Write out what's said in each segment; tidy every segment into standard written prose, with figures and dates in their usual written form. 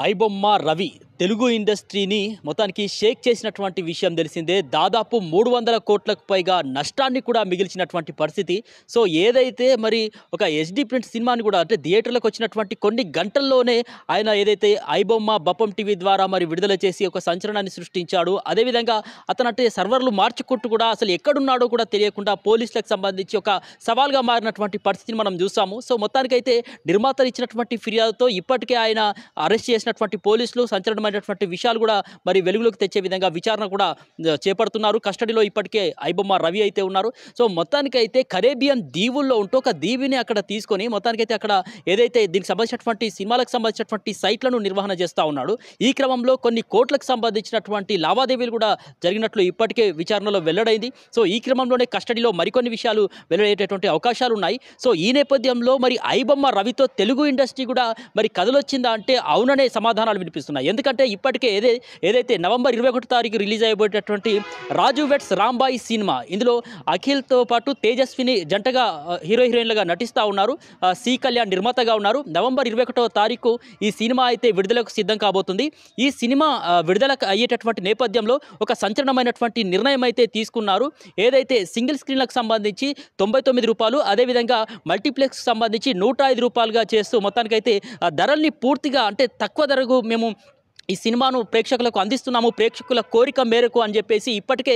ఐబొమ్మ రవి తెలుగు ఇండస్ట్రీని మొత్తానికి షేక్ చేసినటువంటి విషయం తెలిసిందే. దాదాపు 300 కోట్లకు పైగా నష్టాన్ని కూడా మిగిల్చినటువంటి పరిస్థితి. సో ఏదైతే మరి ఒక ఎస్డి ప్రింట్ సినిమాని కూడా అంటే థియేటర్లకు వచ్చినటువంటి కొన్ని గంటల్లోనే ఆయన ఏదైతే ఐబొమ్మ బప్పం టీవీ ద్వారా మరి విడుదల చేసి ఒక సంచలనాన్ని సృష్టించాడు. అదేవిధంగా అతనంటే సర్వర్లు మార్చుకుంటూ కూడా అసలు ఎక్కడున్నాడో కూడా తెలియకుండా పోలీసులకు సంబంధించి ఒక సవాల్గా మారినటువంటి పరిస్థితిని మనం చూసాము. సో మొత్తానికైతే నిర్మాతలు ఇచ్చినటువంటి ఫిర్యాదుతో ఇప్పటికే ఆయన అరెస్ట్ చేసినటువంటి పోలీసులు సంచలనమైనటువంటి విషయాలు కూడా మరి వెలుగులోకి తెచ్చే విధంగా విచారణ కూడా చేపడుతున్నారు. కస్టడీలో ఇప్పటికే ఐబొమ్మ రవి అయితే ఉన్నారు. సో మొత్తానికైతే కరేబియన్ దీవుల్లో ఉంటూ ఒక దీవిని అక్కడ తీసుకొని మొత్తానికైతే అక్కడ ఏదైతే దీనికి సంబంధించినటువంటి సినిమాలకు సంబంధించినటువంటి సైట్లను నిర్వహణ చేస్తూ ఉన్నాడు. ఈ క్రమంలో కొన్ని కోట్లకు సంబంధించినటువంటి లావాదేవీలు కూడా జరిగినట్లు ఇప్పటికే విచారణలో వెల్లడైంది. సో ఈ క్రమంలోనే కస్టడీలో మరికొన్ని విషయాలు వెల్లడయ్యేటటువంటి అవకాశాలు ఉన్నాయి. సో ఈ నేపథ్యంలో మరి ఐబొమ్మ రవితో తెలుగు ఇండస్ట్రీ కూడా మరి కథలొచ్చిందా అంటే అవుననే సమాధానాలు వినిపిస్తున్నాయి. ఎందుకంటే ఇప్పటికే ఏదైతే నవంబర్ 21 తారీఖు రిలీజ్ అయిపోయేటటువంటి రాజు వెడ్స్ రాంబాయి సినిమా, ఇందులో అఖిల్తో పాటు తేజస్విని జంటగా హీరోయిన్లుగా నటిస్తూ ఉన్నారు. సి కళ్యాణ్ నిర్మాతగా ఉన్నారు. నవంబర్ 21వ తారీఖు ఈ సినిమా అయితే విడుదలకు సిద్ధం కాబోతుంది. ఈ సినిమా విడుదల అయ్యేటటువంటి నేపథ్యంలో ఒక సంచలనమైనటువంటి నిర్ణయం అయితే తీసుకున్నారు. ఏదైతే సింగిల్ స్క్రీన్లకు సంబంధించి రూ. 99, అదేవిధంగా మల్టీప్లెక్స్ సంబంధించి రూ. 105గా చేస్తూ మొత్తానికైతే ధరల్ని పూర్తిగా అంటే తక్కువ ధరకు మేము ఈ సినిమాను ప్రేక్షకులకు అందిస్తున్నాము, ప్రేక్షకుల కోరిక మేరకు అని చెప్పేసి ఇప్పటికే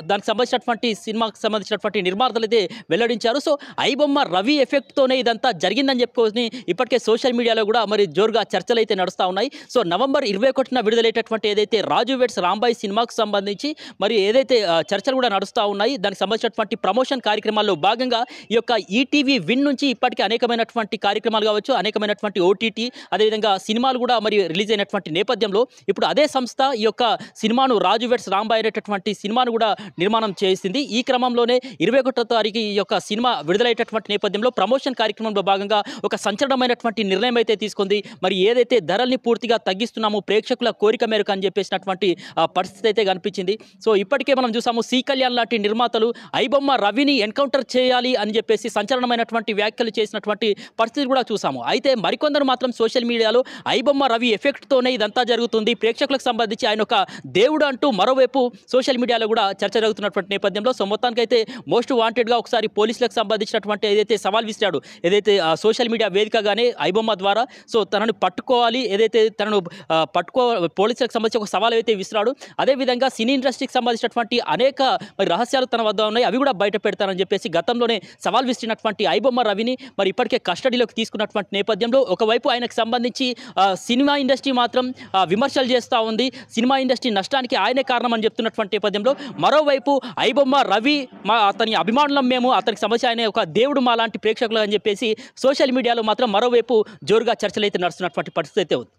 దానికి సంబంధించినటువంటి సినిమాకి సంబంధించినటువంటి నిర్మాతలు అయితే వెల్లడించారు. సో ఐబొమ్మ రవి ఎఫెక్ట్తోనే ఇదంతా జరిగిందని చెప్పుకొని ఇప్పటికే సోషల్ మీడియాలో కూడా మరి జోరుగా చర్చలు అయితే నడుస్తూ ఉన్నాయి. సో నవంబర్ 21న విడుదలయ్యేటటువంటి ఏదైతే రాజు వెడ్స్ రాంబాయి సినిమాకు సంబంధించి మరి ఏదైతే చర్చలు కూడా నడుస్తూ ఉన్నాయి, దానికి సంబంధించినటువంటి ప్రమోషన్ కార్యక్రమాల్లో భాగంగా ఈ యొక్క ఈటీవీ విన్ నుంచి ఇప్పటికే అనేకమైనటువంటి కార్యక్రమాలు కావచ్చు, అనేకమైనటువంటి ఓటీటీ అదేవిధంగా సినిమాలు కూడా మరి రిలీజ్ అయినటువంటి నేపథ్యంలో ఇప్పుడు అదే సంస్థ ఈ యొక్క సినిమాను రాజు వెడ్స్ రాంబాయి అనేటటువంటి సినిమాను కూడా నిర్మాణం చేసింది. ఈ క్రమంలోనే 21వ తారీఖు ఈ యొక్క సినిమా విడుదలయ్యేటటువంటి నేపథ్యంలో ప్రమోషన్ కార్యక్రమంలో భాగంగా ఒక సంచలనమైనటువంటి నిర్ణయం అయితే తీసుకుంది. మరి ఏదైతే ధరల్ని పూర్తిగా తగ్గిస్తున్నాము ప్రేక్షకుల కోరిక మేరకు అని చెప్పేసినటువంటి పరిస్థితి అయితే కనిపించింది. సో ఇప్పటికే మనం చూసాము సి కళ్యాణ్ లాంటి నిర్మాతలు ఐబొమ్మ రవిని ఎన్కౌంటర్ చేయాలి అని చెప్పేసి సంచలనమైనటువంటి వ్యాఖ్యలు చేసినటువంటి పరిస్థితి కూడా చూసాము. అయితే మరికొందరు మాత్రం సోషల్ మీడియాలో ఐబొమ్మ రవి ఎఫెక్ట్తోనే ఇదంతా జరుగుతుంది, ప్రేక్షకులకు సంబంధించి ఆయన ఒక దేవుడు అంటూ మరోవైపు సోషల్ మీడియాలో కూడా చర్చ జరుగుతున్నటువంటి నేపథ్యంలో సో మొత్తానికైతే మోస్ట్ వాంటెడ్గా ఒకసారి పోలీసులకు సంబంధించినటువంటి ఏదైతే సవాల్ విసిరాడు, ఏదైతే సోషల్ మీడియా వేదికగానే ఐబొమ్మ ద్వారా సో తనను పట్టుకోవాలి, ఏదైతే తనను పోలీసులకు సంబంధించి ఒక సవాల్ అయితే విసిరాడు. అదేవిధంగా సినీ ఇండస్ట్రీకి సంబంధించినటువంటి అనేక మరి రహస్యాలు తన వద్ద ఉన్నాయి, అవి కూడా బయట పెడతారని చెప్పేసి గతంలోనే సవాల్ విసిరినటువంటి ఐబొమ్మ రవిని మరి ఇప్పటికే కస్టడీలోకి తీసుకున్నటువంటి నేపథ్యంలో ఒకవైపు ఆయనకు సంబంధించి సినిమా ఇండస్ట్రీ మాత్రం విమర్శలు చేస్తూ ఉంది, సినిమా ఇండస్ట్రీ నష్టానికి ఆయనే కారణం అని చెప్తున్నటువంటి నేపథ్యంలో మరోవైపు ఐబొమ్మ రవి అతని అభిమానులం మేము, అతనికి సమస్య ఆయన ఒక దేవుడు మా లాంటి ప్రేక్షకులు అని చెప్పేసి సోషల్ మీడియాలో మాత్రం మరోవైపు జోరుగా చర్చలు అయితే నడుస్తున్నటువంటి పరిస్థితి అయితే ఉంది.